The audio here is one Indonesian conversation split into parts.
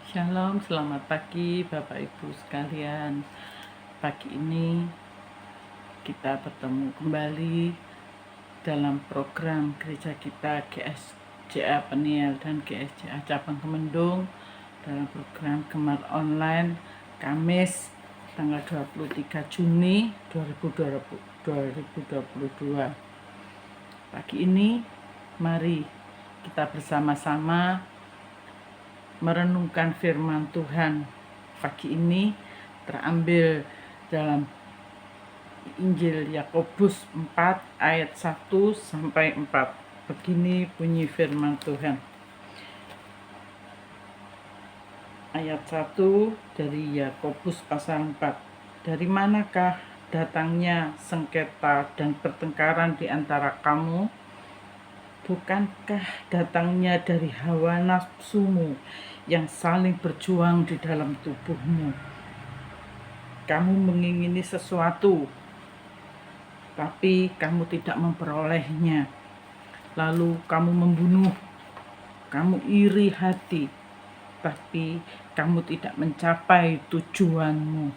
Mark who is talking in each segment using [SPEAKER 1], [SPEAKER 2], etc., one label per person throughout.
[SPEAKER 1] Shalom, selamat pagi Bapak Ibu sekalian. Pagi ini kita bertemu kembali dalam program gereja kita GSJA Peniel dan GSJA Cabang Kemendung dalam program Gemar Online Kamis tanggal 23 Juni 2022. Pagi ini mari kita bersama-sama merenungkan firman Tuhan. Pagi ini terambil dalam Injil Yakobus 4 ayat 1 sampai 4. Begini bunyi firman Tuhan. Ayat 1 dari Yakobus pasal 4. Dari manakah datangnya sengketa dan pertengkaran di antara kamu? Bukankah datangnya dari hawa nafsumu yang saling berjuang di dalam tubuhmu? Kamu mengingini sesuatu, tapi kamu tidak memperolehnya. Lalu kamu membunuh, kamu iri hati, tapi kamu tidak mencapai tujuanmu.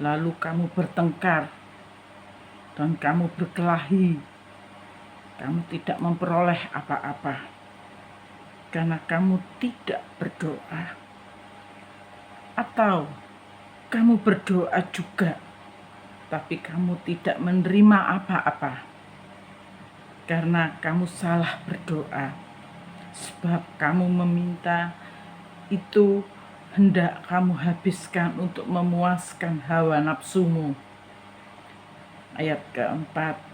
[SPEAKER 1] Lalu kamu bertengkar, dan kamu berkelahi. Kamu tidak memperoleh apa-apa, karena kamu tidak berdoa. Atau kamu berdoa juga, tapi kamu tidak menerima apa-apa, karena kamu salah berdoa. Sebab kamu meminta itu hendak kamu habiskan untuk memuaskan hawa nafsumu. Ayat keempat.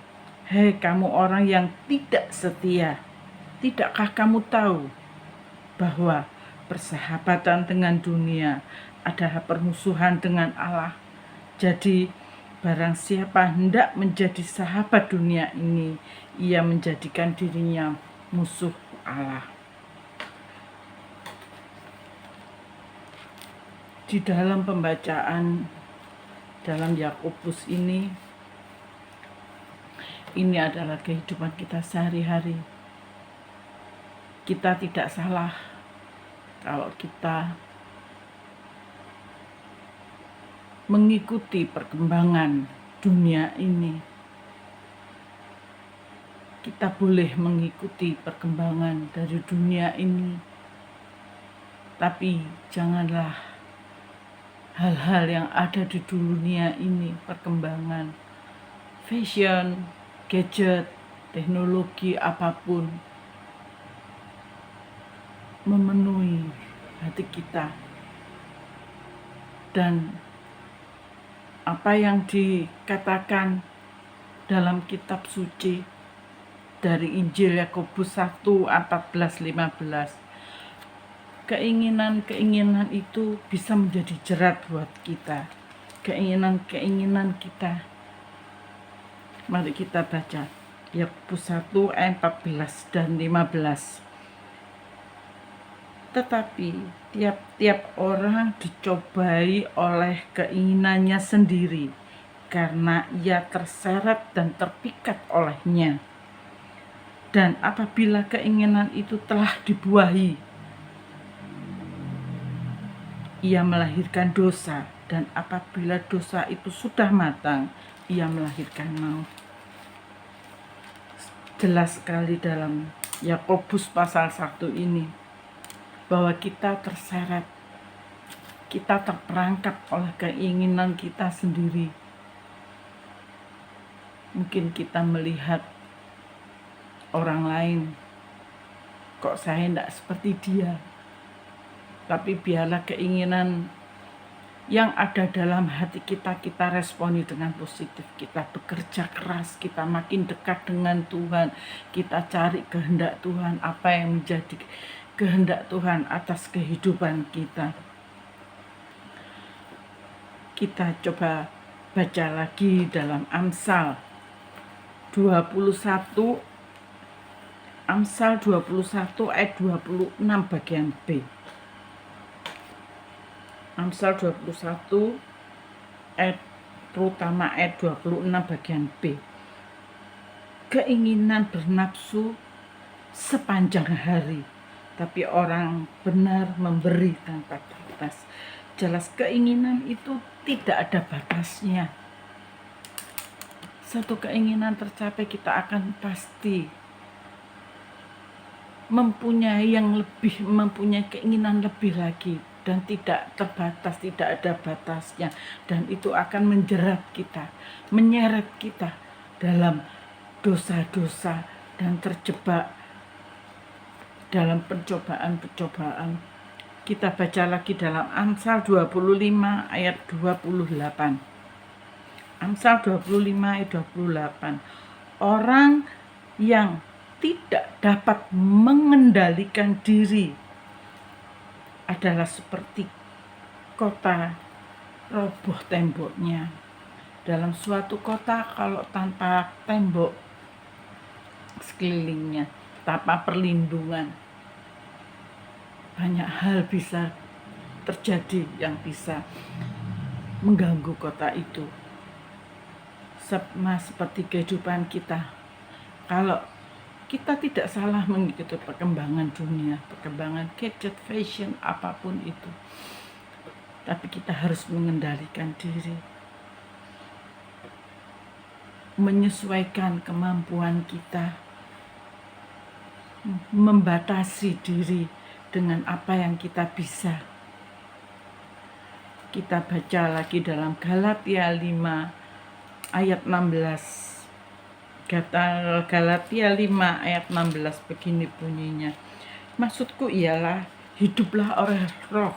[SPEAKER 1] Hei kamu orang yang tidak setia, tidakkah kamu tahu bahwa persahabatan dengan dunia adalah permusuhan dengan Allah? Jadi barang siapa hendak menjadi sahabat dunia ini, ia menjadikan dirinya musuh Allah. Di dalam pembacaan dalam Yakobus ini adalah kehidupan kita sehari-hari. Kita tidak salah kalau kita mengikuti perkembangan dunia ini. Kita boleh mengikuti perkembangan dari dunia ini, tapi janganlah hal-hal yang ada di dunia ini, perkembangan fashion, gadget, teknologi apapun, memenuhi hati kita. Dan apa yang dikatakan dalam kitab suci dari Injil Yakobus 1, 14-15, keinginan-keinginan itu bisa menjadi jerat buat kita. Keinginan-keinginan kita. Mari kita baca Yakobus 1 ayat 14 dan 15. Tetapi tiap-tiap orang dicobai oleh keinginannya sendiri, karena ia terseret dan terpikat olehnya. Dan apabila keinginan itu telah dibuahi, ia melahirkan dosa. Dan apabila dosa itu sudah matang, ia melahirkan maut. Jelas sekali dalam Yakobus pasal 1 ini bahwa kita terseret, kita terperangkap oleh keinginan kita sendiri. Mungkin kita melihat orang lain, kok saya tidak seperti dia. Tapi biarlah keinginan yang ada dalam hati kita responi dengan positif. Kita bekerja keras, kita makin dekat dengan Tuhan, kita cari kehendak Tuhan, apa yang menjadi kehendak Tuhan atas kehidupan kita. Kita coba baca lagi dalam Amsal 21 ayat 26 bagian B. Amsal 21 ayat terutama ayat 26 bagian B. Keinginan bernafsu sepanjang hari tapi orang benar memberi tanpa batas. Jelas keinginan itu tidak ada batasnya. Satu keinginan tercapai, kita akan pasti mempunyai keinginan lebih lagi, dan tidak terbatas, tidak ada batasnya, dan itu akan menjerat kita, menyeret kita dalam dosa-dosa dan terjebak dalam pencobaan-pencobaan. Kita baca lagi dalam Amsal 25 ayat 28. Amsal 25 ayat 28. Orang yang tidak dapat mengendalikan diri adalah seperti kota roboh temboknya. Dalam suatu kota kalau tanpa tembok sekelilingnya, tanpa perlindungan, banyak hal bisa terjadi yang bisa mengganggu kota itu. Sama seperti kehidupan kita, kalau kita tidak salah mengikuti perkembangan dunia, perkembangan gadget, fashion, apapun itu, tapi kita harus mengendalikan diri, menyesuaikan kemampuan kita, membatasi diri dengan apa yang kita bisa. Kita baca lagi dalam Galatia 5 ayat 16. Galatia 5 ayat 16 begini bunyinya. Maksudku ialah, hiduplah oleh roh,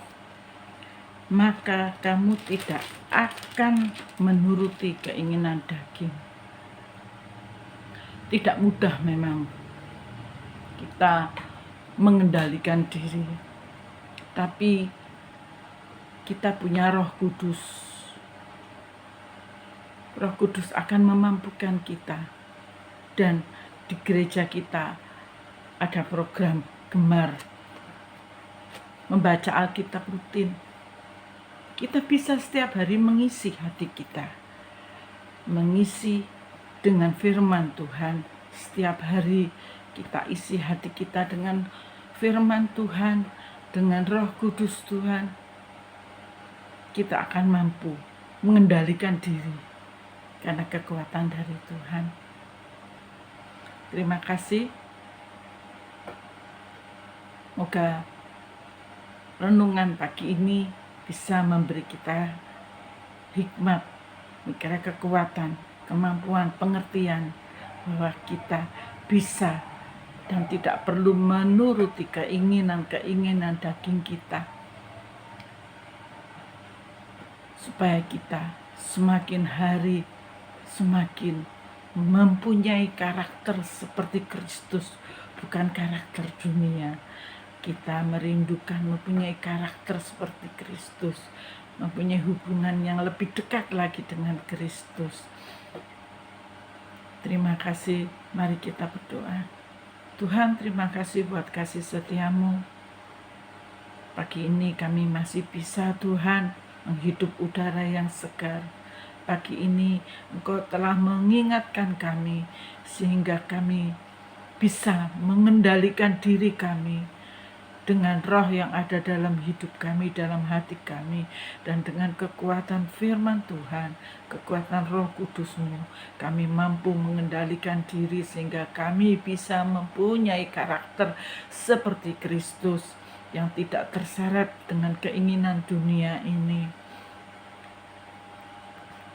[SPEAKER 1] maka kamu tidak akan menuruti keinginan daging. Tidak mudah memang kita mengendalikan diri, tapi kita punya Roh Kudus. Roh Kudus akan memampukan kita. Dan di gereja kita ada program gemar membaca Alkitab rutin. Kita bisa setiap hari mengisi hati kita, mengisi dengan firman Tuhan. Setiap hari kita isi hati kita dengan firman Tuhan, dengan Roh Kudus Tuhan. Kita akan mampu mengendalikan diri karena kekuatan dari Tuhan. Terima kasih. Semoga renungan pagi ini bisa memberi kita hikmat, kekuatan, kemampuan, pengertian bahwa kita bisa dan tidak perlu menuruti keinginan daging kita, supaya kita semakin hari semakin mempunyai karakter seperti Kristus, bukan karakter dunia. Kita merindukan mempunyai karakter seperti Kristus, mempunyai hubungan yang lebih dekat lagi dengan Kristus. Terima kasih, mari kita berdoa. Tuhan, terima kasih buat kasih setiamu. Pagi ini kami masih bisa, Tuhan, menghidup udara yang segar. Pagi ini Engkau telah mengingatkan kami, sehingga kami bisa mengendalikan diri kami dengan roh yang ada dalam hidup kami, dalam hati kami, dan dengan kekuatan firman Tuhan, kekuatan Roh Kudus-Mu, kami mampu mengendalikan diri sehingga kami bisa mempunyai karakter seperti Kristus yang tidak terseret dengan keinginan dunia ini.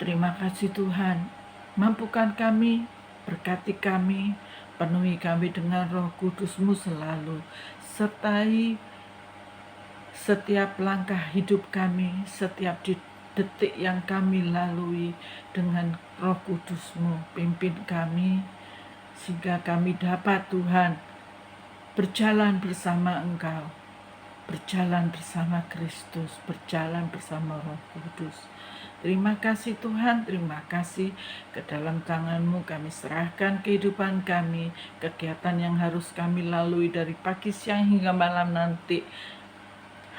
[SPEAKER 1] Terima kasih Tuhan, mampukan kami, berkati kami, penuhi kami dengan Roh Kudus-Mu selalu, sertai setiap langkah hidup kami, setiap detik yang kami lalui dengan Roh Kudus-Mu. Pimpin kami, sehingga kami dapat Tuhan berjalan bersama Engkau, berjalan bersama Kristus, berjalan bersama Roh Kudus. Terima kasih Tuhan, terima kasih. Ke dalam tangan-Mu kami serahkan kehidupan kami, kegiatan yang harus kami lalui dari pagi, siang, hingga malam nanti.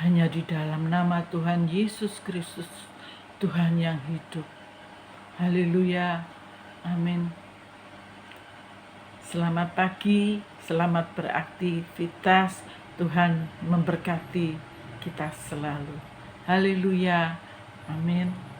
[SPEAKER 1] Hanya di dalam nama Tuhan Yesus Kristus, Tuhan yang hidup. Haleluya, amin. Selamat pagi, selamat beraktivitas. Tuhan memberkati kita selalu. Haleluya. Amin.